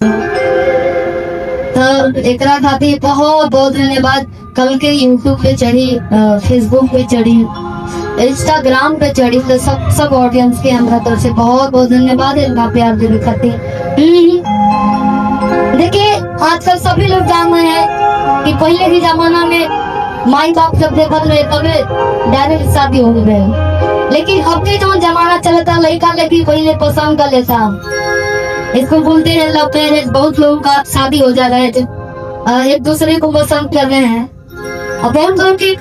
तो एकरा खातिर बहुत बहुत धन्यवाद। कल के यूट्यूब पे चढ़ी, फेसबुक पे चढ़ी, इंस्टाग्राम पे चढ़ी, तो सब ऑडियंस के हमरा तरफ से बहुत बहुत धन्यवाद इनका प्यार देने खातिर। देखिए आजकल सभी लोग जान रहे हैं कि पहले के जमाना में माई बाप जब देखत रहे तबे डायरेक्ट शादी हो गए, लेकिन अब के जो जमाना चलता लड़का लड़की पहले पसंद कर लेता, इसको बोलते हैं लव मैरिज। बहुत लोगों का शादी हो जा रहा है, एक दूसरे को पसंद कर रहे हैं, और बहुत लोगों की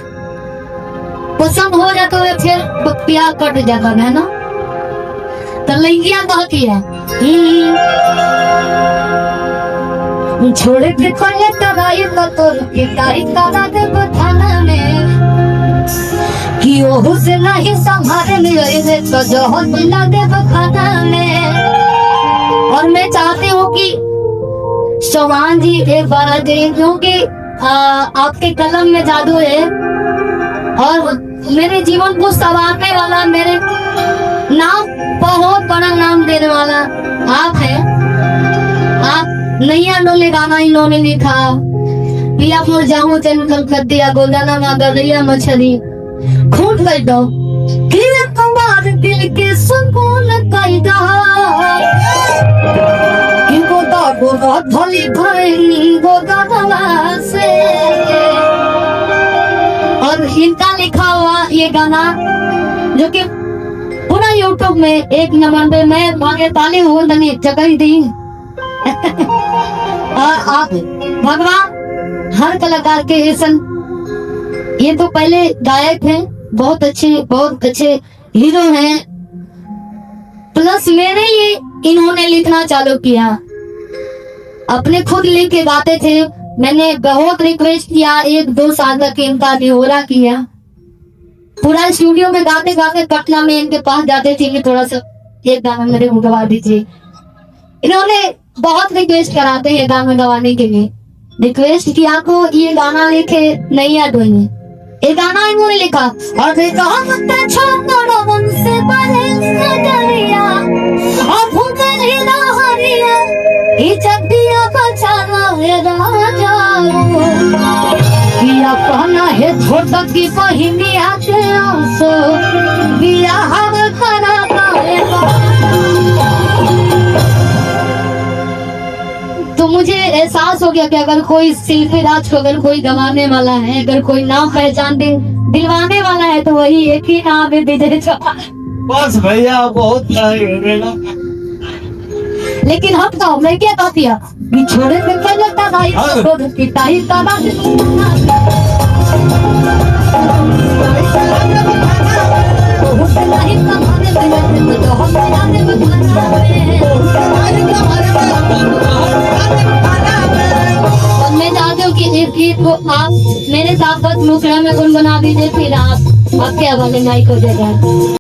पसंद हो जाता है फिर प्यार कट जाता है ना। तो लड़कियां कहती है छोड़ के कोई तराई का तोर के तारीख का दे थाना में कि ओहु से नहीं संभाले मेरे तो जो हो मिला दे खाना में। और मैं चाहती हूँ कि चौहान जी एक बार दे, क्योंकि आपके कलम में जादू है और मेरे जीवन को संवारने वाला, मेरे नाम बहुत बड़ा नाम देने वाला आप है। आप नैया डोले गाना इन्होंने लिखा, पिया मोर जाऊं चल कर दिया, गोदाना ना गलिया मछली खून कर दो कि तुम्हारे दिल के सुकून कैदा कि गोदा धोली भाई गोदा से। और इनका लिखा हुआ ये गाना जो कि पूरा यूट्यूब में 1 नंबर पे, मैं मांगे ताली हो नहीं जगह दी। और आप भगवान हर कलाकार के ऐसन, ये तो पहले गायक हैं, बहुत अच्छे हीरो हैं, प्लस मेरे लिए इन्होंने लिखना चालू किया, अपने खुद लिख के गाते थे। मैंने बहुत रिक्वेस्ट किया, 1-2 साल तक इनका निहोरा किया, पूरा स्टूडियो में गाते गाते पटना में इनके पास जाते थे कि थोड़ा सा एक गाना मेरे को गवा दीजिए। इन्होंने बहुत रिक्वेस्ट कराते हैं गाना गवाने के लिए, रिक्वेस्ट किया को ये गाना लिखे नहीं आ डोने, ये गाना इन्होंने लिखा। और कहना है छोटा की पहिनी आके आंसू बियाह कराता है। तो मुझे एहसास हो गया कि अगर कोई शिल्पी राज को अगर कोई गवाने वाला है, अगर कोई नाम पहचान दिलवाने वाला है, तो वही एक ही नाम है विजय चौहान। बस भैया बहुत लेकिन हम तो मैं क्या कहती है छोड़े में लगता था पिटाई का मैं चाहती हूँ कि एक गीत को आप मेरे साथ मुखड़ा में गुनगुना दीजिए, फिर आप आपके हवाले माइक को दे दें।